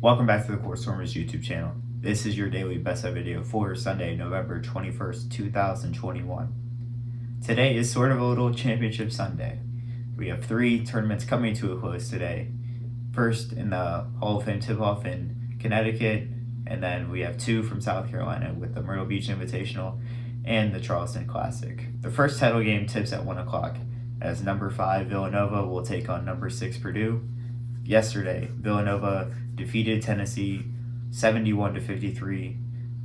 Welcome back to the Court Stormers YouTube channel. This is your daily best bet video for Sunday, November 21st, 2021. Today is sort of a little championship Sunday. We have 3 tournaments coming to a close today. First in the Hall of Fame tip-off in Connecticut, and then we have 2 from South Carolina with the Myrtle Beach Invitational and the Charleston Classic. The first title game tips at 1 o'clock as number 5 Villanova will take on number 6 Purdue. Yesterday, Villanova defeated Tennessee 71-53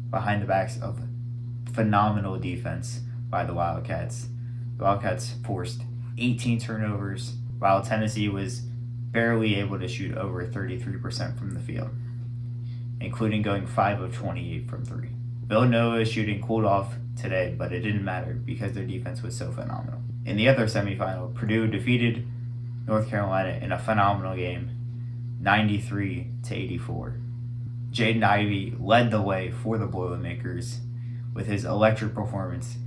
behind the backs of phenomenal defense by the Wildcats. The Wildcats forced 18 turnovers, while Tennessee was barely able to shoot over 33% from the field, including going 5 of 28 from 3. Villanova's shooting cooled off today, but it didn't matter because their defense was so phenomenal. In the other semifinal, Purdue defeated North Carolina in a phenomenal game, 93-84. Jaden Ivey led the way for the Boilermakers with his electric performance.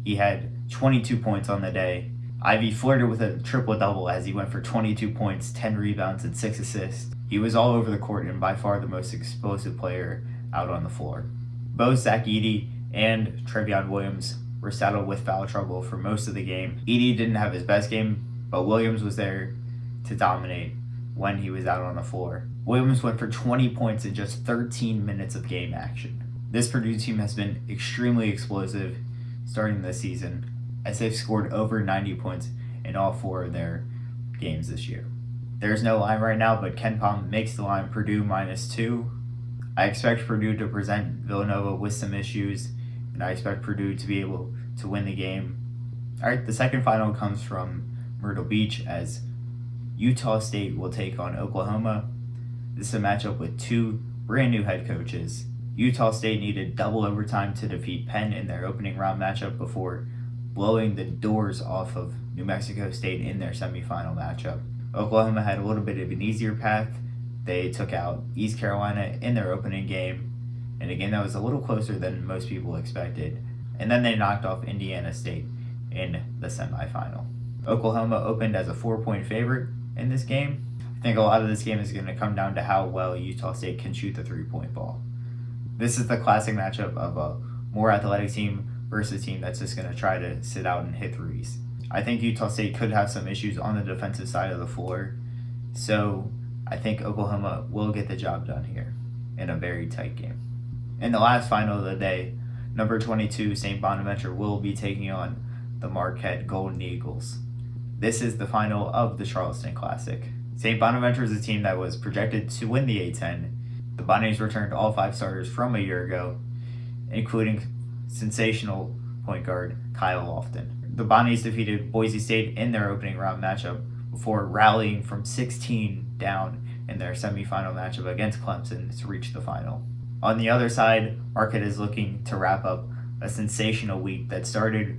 He had 22 points on the day. Ivey flirted with a triple-double as he went for 22 points, 10 rebounds, and 6 assists. He was all over the court and by far the most explosive player out on the floor. Both Zach Edey and Trevion Williams were saddled with foul trouble for most of the game. Edey didn't have his best game, but Williams was there to dominate when he was out on the floor. Williams went for 20 points in just 13 minutes of game action. This Purdue team has been extremely explosive starting this season, as they've scored over 90 points in all 4 of their games this year. There's no line right now, but Ken Pom makes the line Purdue -2. I expect Purdue to present Villanova with some issues, and I expect Purdue to be able to win the game. Alright, the second final comes from Myrtle Beach as Utah State will take on Oklahoma. This is a matchup with 2 brand new head coaches. Utah State needed double overtime to defeat Penn in their opening round matchup before blowing the doors off of New Mexico State in their semifinal matchup. Oklahoma had a little bit of an easier path. They took out East Carolina in their opening game, in a game that was a little closer than most people expected. And then they knocked off Indiana State in the semifinal. Oklahoma opened as a 4-point favorite in this game. I think a lot of this game is going to come down to how well Utah State can shoot the 3-point ball. This is the classic matchup of a more athletic team versus a team that's just going to try to sit out and hit threes. I think Utah State could have some issues on the defensive side of the floor, so I think Oklahoma will get the job done here in a very tight game. In the last final of the day, number 22 St. Bonaventure will be taking on the Marquette Golden Eagles. This is the final of the Charleston Classic. St. Bonaventure is a team that was projected to win the A-10. The Bonnies returned all 5 starters from a year ago, including sensational point guard Kyle Lofton. The Bonnies defeated Boise State in their opening round matchup before rallying from 16 down in their semifinal matchup against Clemson to reach the final. On the other side, Marquette is looking to wrap up a sensational week that started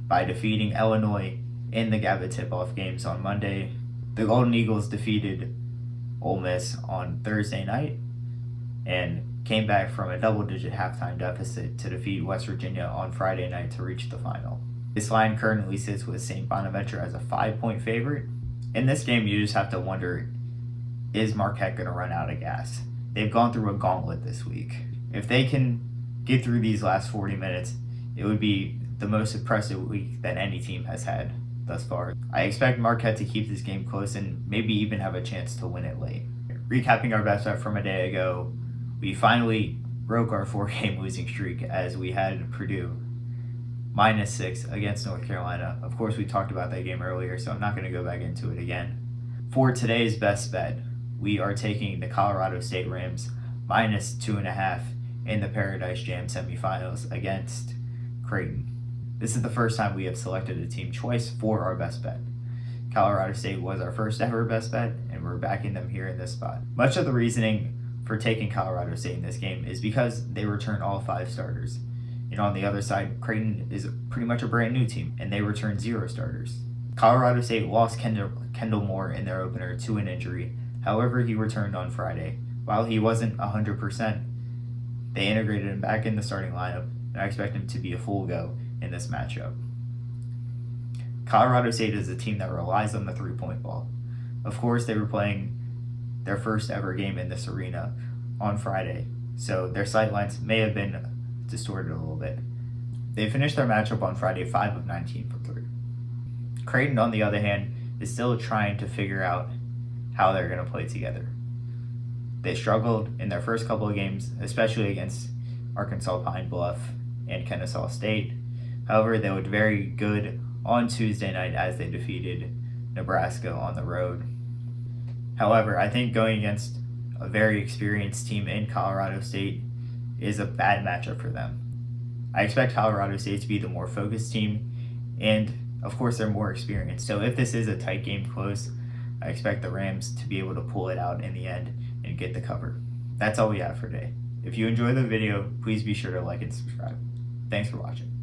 by defeating Illinois in the GABA tip-off games on Monday. The Golden Eagles defeated Ole Miss on Thursday night and came back from a double-digit halftime deficit to defeat West Virginia on Friday night to reach the final. This line currently sits with St. Bonaventure as a 5-point favorite. In this game, you just have to wonder, is Marquette going to run out of gas? They've gone through a gauntlet this week. If they can get through these last 40 minutes, it would be the most impressive week that any team has had thus far. I expect Marquette to keep this game close and maybe even have a chance to win it late. Recapping our best bet from a day ago, we finally broke our 4-game losing streak as we had Purdue -6 against North Carolina. Of course, we talked about that game earlier, so I'm not going to go back into it again. For today's best bet, we are taking the Colorado State Rams -2.5 in the Paradise Jam semifinals against Creighton. This is the first time we have selected a team twice for our best bet. Colorado State was our first ever best bet, and we're backing them here in this spot. Much of the reasoning for taking Colorado State in this game is because they return all 5 starters. And on the other side, Creighton is pretty much a brand new team, and they return 0 starters. Colorado State lost Kendall Moore in their opener to an injury. However, he returned on Friday. While he wasn't 100%, they integrated him back in the starting lineup, and I expect him to be a full go in this matchup. Colorado State is a team that relies on the 3-point ball. Of course, they were playing their first ever game in this arena on Friday, so their sightlines may have been distorted a little bit. They finished their matchup on Friday 5 of 19 for 3. Creighton, on the other hand, is still trying to figure out how they're going to play together. They struggled in their first couple of games, especially against Arkansas Pine Bluff and Kennesaw State. However, they looked very good on Tuesday night as they defeated Nebraska on the road. However, I think going against a very experienced team in Colorado State is a bad matchup for them. I expect Colorado State to be the more focused team, and of course they're more experienced. So if this is a tight game close, I expect the Rams to be able to pull it out in the end and get the cover. That's all we have for today. If you enjoyed the video, please be sure to like and subscribe. Thanks for watching.